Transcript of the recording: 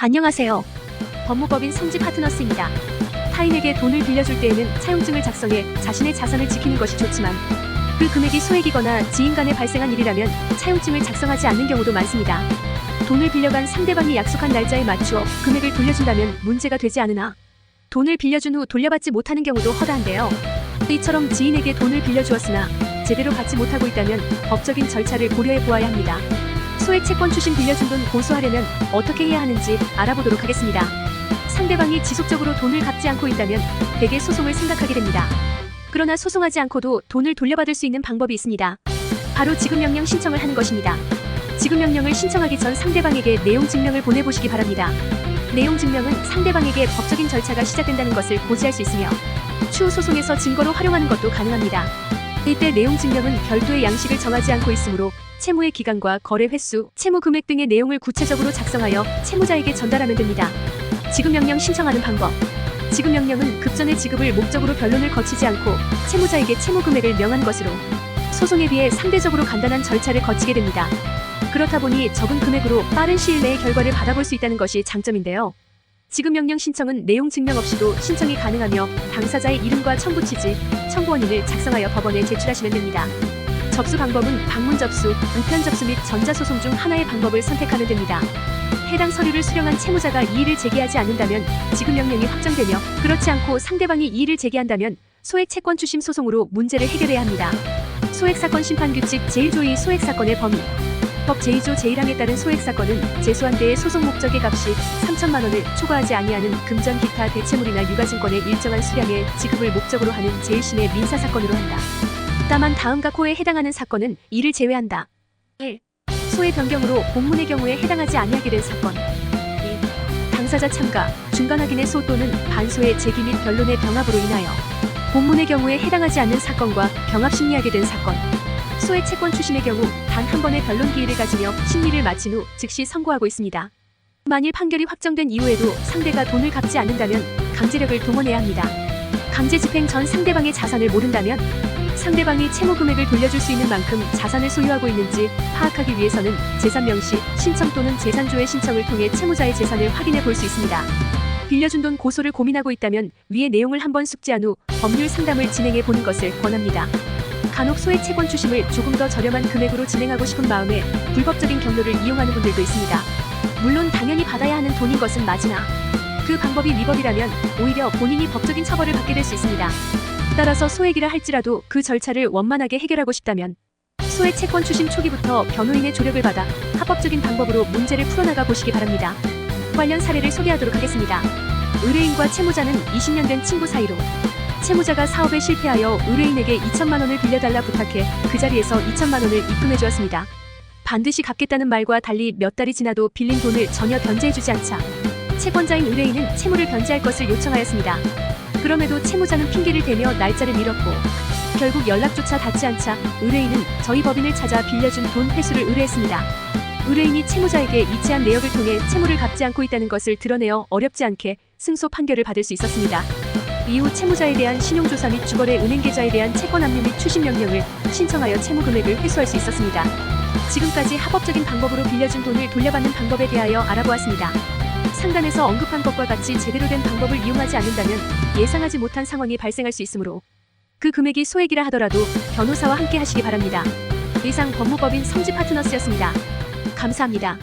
안녕하세요. 법무법인 성지 파트너스입니다. 타인에게 돈을 빌려줄 때에는 차용증을 작성해 자신의 자산을 지키는 것이 좋지만 그 금액이 소액이거나 지인 간에 발생한 일이라면 차용증을 작성하지 않는 경우도 많습니다. 돈을 빌려간 상대방이 약속한 날짜에 맞추어 금액을 돌려준다면 문제가 되지 않으나 돈을 빌려준 후 돌려받지 못하는 경우도 허다한데요. 이처럼 지인에게 돈을 빌려주었으나 제대로 받지 못하고 있다면 법적인 절차를 고려해 보아야 합니다. 소액 채권 추심 빌려준 돈 고소하려면 어떻게 해야 하는지 알아보도록 하겠습니다. 상대방이 지속적으로 돈을 갚지 않고 있다면 대개 소송을 생각하게 됩니다. 그러나 소송하지 않고도 돈을 돌려받을 수 있는 방법이 있습니다. 바로 지급명령 신청을 하는 것입니다. 지급명령을 신청하기 전 상대방에게 내용 증명을 보내보시기 바랍니다. 내용 증명은 상대방에게 법적인 절차가 시작된다는 것을 고지할 수 있으며 추후 소송에서 증거로 활용하는 것도 가능합니다. 이때 내용 증명은 별도의 양식을 정하지 않고 있으므로 채무의 기간과 거래 횟수, 채무 금액 등의 내용을 구체적으로 작성하여 채무자에게 전달하면 됩니다. 지급명령 신청하는 방법. 지급명령은 급전의 지급을 목적으로 변론을 거치지 않고 채무자에게 채무 금액을 명한 것으로 소송에 비해 상대적으로 간단한 절차를 거치게 됩니다. 그렇다 보니 적은 금액으로 빠른 시일 내에 결과를 받아볼 수 있다는 것이 장점인데요. 지급명령 신청은 내용 증명 없이도 신청이 가능하며 당사자의 이름과 청구 취지, 청구 원인을 작성하여 법원에 제출하시면 됩니다. 접수 방법은 방문 접수, 우편 접수 및 전자소송 중 하나의 방법을 선택하면 됩니다. 해당 서류를 수령한 채무자가 이의를 제기하지 않는다면 지급명령이 확정되며 그렇지 않고 상대방이 이의를 제기한다면 소액 채권 추심 소송으로 문제를 해결해야 합니다. 소액사건 심판규칙 제1조 2 소액사건의 범위. 법 제2조 제1항에 따른 소액사건은 제소한 때의 소송 목적의 값이 3천만 원을 초과하지 아니하는 금전 기타 대체물이나 유가증권의 일정한 수량의 지급을 목적으로 하는 제1심의 민사사건으로 한다. 다만 다음과 코에 해당하는 사건은 이를 제외한다. 1. 소의 변경으로 본문의 경우에 해당하지 아니하게 된 사건. 2. 당사자 참가, 중간 확인의 소 또는 반소의 제기 및 변론의 병합으로 인하여 본문의 경우에 해당하지 않는 사건과 병합 심리하게 된 사건. 소액 채권 추심의 경우 단 한 번의 변론 기일을 가지며 심리를 마친 후 즉시 선고하고 있습니다. 만일 판결이 확정된 이후에도 상대가 돈을 갚지 않는다면 강제력을 동원해야 합니다. 강제 집행 전 상대방의 자산을 모른다면 상대방이 채무 금액을 돌려줄 수 있는 만큼 자산을 소유하고 있는지 파악하기 위해서는 재산 명시, 신청 또는 재산조회 신청을 통해 채무자의 재산을 확인해 볼 수 있습니다. 빌려준 돈 고소를 고민하고 있다면 위의 내용을 한번 숙지한 후 법률 상담을 진행해 보는 것을 권합니다. 간혹 소액 채권 추심을 조금 더 저렴한 금액으로 진행하고 싶은 마음에 불법적인 경로를 이용하는 분들도 있습니다. 물론 당연히 받아야 하는 돈인 것은 맞으나 그 방법이 위법이라면 오히려 본인이 법적인 처벌을 받게 될 수 있습니다. 따라서 소액이라 할지라도 그 절차를 원만하게 해결하고 싶다면 소액 채권 추심 초기부터 변호인의 조력을 받아 합법적인 방법으로 문제를 풀어나가 보시기 바랍니다. 관련 사례를 소개하도록 하겠습니다. 의뢰인과 채무자는 20년 된 친구 사이로 채무자가 사업에 실패하여 의뢰인에게 2천만 원을 빌려달라 부탁해 그 자리에서 2천만 원을 입금해 주었습니다. 반드시 갚겠다는 말과 달리 몇 달이 지나도 빌린 돈을 전혀 변제해주지 않자 채권자인 의뢰인은 채무를 변제할 것을 요청하였습니다. 그럼에도 채무자는 핑계를 대며 날짜를 미뤘고 결국 연락조차 닿지 않자 의뢰인은 저희 법인을 찾아 빌려준 돈 회수를 의뢰했습니다. 의뢰인이 채무자에게 이체한 내역을 통해 채무를 갚지 않고 있다는 것을 드러내어 어렵지 않게 승소 판결을 받을 수 있었습니다. 이후 채무자에 대한 신용조사 및 주거래 은행계좌에 대한 채권 압류 및 추심명령을 신청하여 채무 금액을 회수할 수 있었습니다. 지금까지 합법적인 방법으로 빌려준 돈을 돌려받는 방법에 대하여 알아보았습니다. 상단에서 언급한 것과 같이 제대로 된 방법을 이용하지 않는다면 예상하지 못한 상황이 발생할 수 있으므로 그 금액이 소액이라 하더라도 변호사와 함께 하시기 바랍니다. 이상 법무법인 성지 파트너스였습니다. 감사합니다.